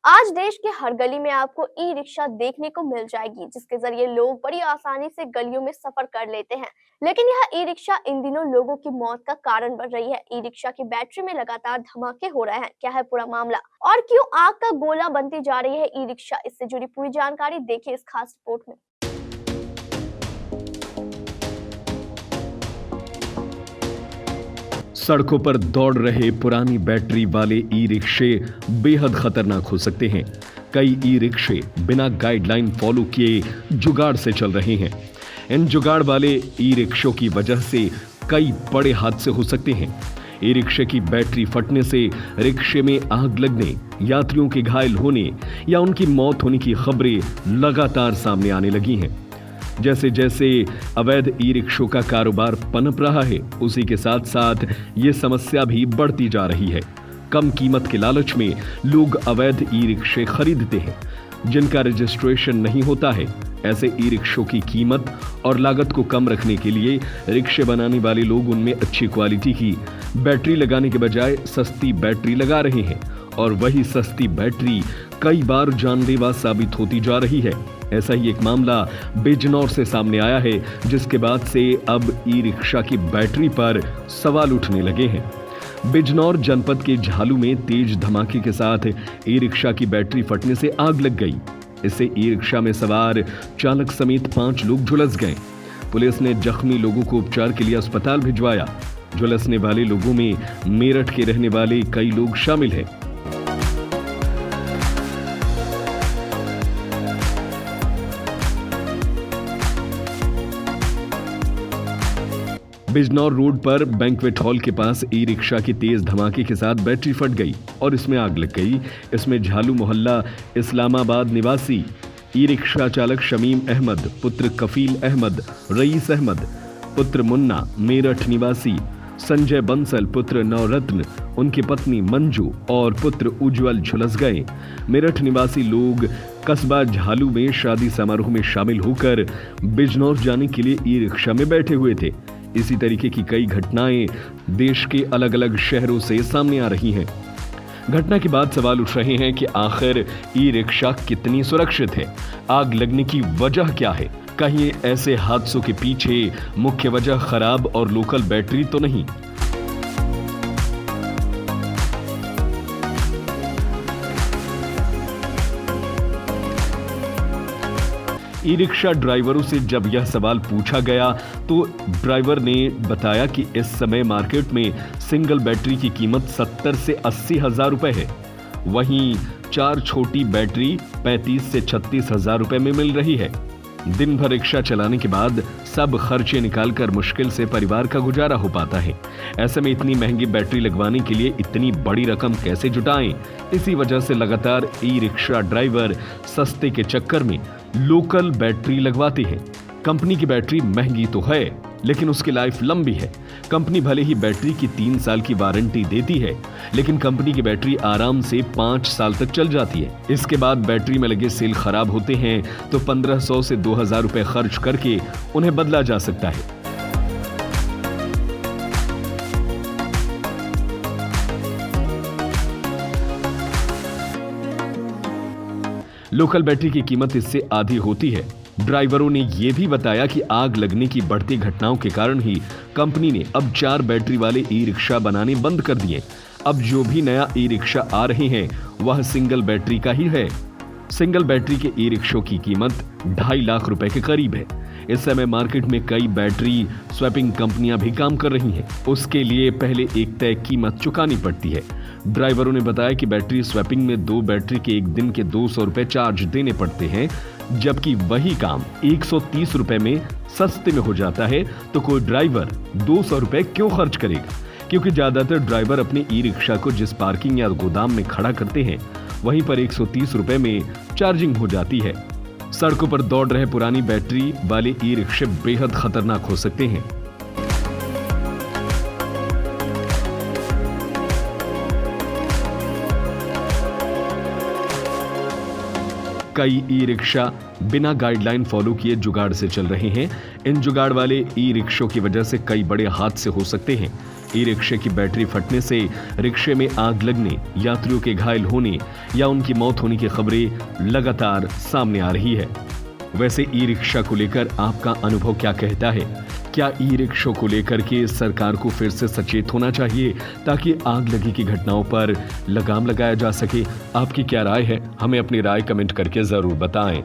आज देश के हर गली में आपको ई रिक्शा देखने को मिल जाएगी, जिसके जरिए लोग बड़ी आसानी से गलियों में सफर कर लेते हैं। लेकिन यह ई रिक्शा इन दिनों लोगों की मौत का कारण बन रही है। ई रिक्शा की बैटरी में लगातार धमाके हो रहे हैं। क्या है पूरा मामला और क्यों आग का गोला बनती जा रही है ई रिक्शा? इससे जुड़ी पूरी जानकारी देखिए इस खास रिपोर्ट में। सड़कों पर दौड़ रहे पुरानी बैटरी वाले ई रिक्शे बेहद खतरनाक हो सकते हैं। कई ई रिक्शे बिना गाइडलाइन फॉलो किए जुगाड़ से चल रहे हैं। इन जुगाड़ वाले ई रिक्शों की वजह से कई बड़े हादसे हो सकते हैं। ई रिक्शे की बैटरी फटने से रिक्शे में आग लगने, यात्रियों के घायल होने या उनकी मौत होने की खबरें लगातार सामने आने लगी हैं। जैसे जैसे अवैध ई रिक्शों का कारोबार पनप रहा है, उसी के साथ साथ ये समस्या भी बढ़ती जा रही है। कम कीमत के लालच में लोग अवैध ई रिक्शे खरीदते हैं, जिनका रजिस्ट्रेशन नहीं होता है। ऐसे ई रिक्शों की कीमत और लागत को कम रखने के लिए रिक्शे बनाने वाले लोग उनमें अच्छी क्वालिटी की बैटरी लगाने के बजाय सस्ती बैटरी लगा रहे हैं, और वही सस्ती बैटरी कई बार जानलेवा साबित होती जा रही है। ऐसा ही एक मामला बिजनौर से सामने आया है, जिसके बाद से अब ई रिक्शा की बैटरी पर सवाल उठने लगे हैं। बिजनौर जनपद के झालू में तेज धमाके के साथ ई रिक्शा की बैटरी फटने से आग लग गई। इससे ई रिक्शा में सवार चालक समेत 5 लोग झुलस गए। पुलिस ने जख्मी लोगों को उपचार के लिए अस्पताल भिजवाया। झुलसने वाले लोगों में मेरठ के रहने वाले कई लोग शामिल हैं। बिजनौर रोड पर बैंक्वेट हॉल के पास ई रिक्शा की तेज धमाके के साथ बैटरी फट गई और इसमें आग लग गई। इसमें झालू मोहल्ला इस्लामाबाद निवासी ई रिक्शा चालक शमीम अहमद पुत्र कफील अहमद, रईस अहमद पुत्र मुन्ना, मेरठ निवासी संजय बंसल पुत्र नवरत्न, उनकी पत्नी मंजू और पुत्र उज्जवल झुलस गए। मेरठ निवासी लोग कस्बा झालू में शादी समारोह में शामिल होकर बिजनौर जाने के लिए ई रिक्शा में बैठे हुए थे। इसी तरीके की कई घटनाएं देश के अलग अलग शहरों से सामने आ रही हैं। घटना के बाद सवाल उठ रहे हैं कि आखिर ई रिक्शा कितनी सुरक्षित है? आग लगने की वजह क्या है? कहीं ऐसे हादसों के पीछे मुख्य वजह खराब और लोकल बैटरी तो नहीं? ई रिक्शा ड्राइवरों से जब यह सवाल पूछा गया तो ड्राइवर ने बताया कि इस समय मार्केट में सिंगल बैटरी की कीमत 70 से 80 हजार रुपए है। वहीं 4 छोटी बैटरी 35 से 36 हजार रुपए में मिल रही है। दिन भर रिक्शा चलाने के बाद सब खर्चे निकालकर मुश्किल से परिवार का गुजारा हो पाता है। ऐसे में इतनी महंगी बैटरी लगवाने के लिए इतनी बड़ी रकम कैसे जुटाएं? इसी वजह से लगातार ई रिक्शा ड्राइवर सस्ते के चक्कर में लोकल बैटरी लगवाते हैं। कंपनी की बैटरी महंगी तो है, लेकिन उसकी लाइफ लंबी है। कंपनी भले ही बैटरी की 3 साल की वारंटी देती है, लेकिन कंपनी की बैटरी आराम से 5 साल तक चल जाती है। इसके बाद बैटरी में लगे सेल खराब होते हैं तो 1500 से 2000 रुपए खर्च करके उन्हें बदला जा सकता है। लोकल बैटरी की कीमत इससे आधी होती है। ड्राइवरों ने यह भी बताया कि आग लगने की बढ़ती घटनाओं के कारण ही कंपनी ने अब 4 बैटरी वाले ई रिक्शा बनाने बंद कर दिए। अब जो भी नया ई रिक्शा आ रहे हैं वह सिंगल बैटरी का ही है। सिंगल बैटरी के ई रिक्शों की कीमत 2.5 लाख रुपए के करीब है। इस समय मार्केट में कई बैटरी स्वैपिंग कंपनियां भी काम कर रही हैं। उसके लिए पहले एक तय कीमत चुकानी पड़ती है। ड्राइवरों ने बताया कि बैटरी स्वैपिंग में 2 बैटरी के एक दिन के 200 रुपए चार्ज देने पड़ते हैं, जबकि वही काम 130 रुपए में सस्ते में हो जाता है। तो कोई ड्राइवर 200 रुपए क्यों खर्च करेगा? क्योंकि ज्यादातर ड्राइवर अपने ई रिक्शा को जिस पार्किंग या गोदाम में खड़ा करते हैं, वहीं पर 130 रुपए में चार्जिंग हो जाती है। सड़कों पर दौड़ रहे पुरानी बैटरी वाले ई रिक्शे बेहद खतरनाक हो सकते हैं। कई ई रिक्शा बिना गाइडलाइन फॉलो किए जुगाड़ से चल रहे हैं। इन जुगाड़ वाले ई रिक्शों की वजह से कई बड़े हादसे हो सकते हैं। ई रिक्शे की बैटरी फटने से रिक्शे में आग लगने, यात्रियों के घायल होने या उनकी मौत होने की खबरें लगातार सामने आ रही है। वैसे ई रिक्शा को लेकर आपका अनुभव क्या कहता है? क्या ई रिक्शों को लेकर के सरकार को फिर से सचेत होना चाहिए ताकि आग लगी की घटनाओं पर लगाम लगाया जा सके? आपकी क्या राय है? हमें अपनी राय कमेंट करके जरूर बताएं।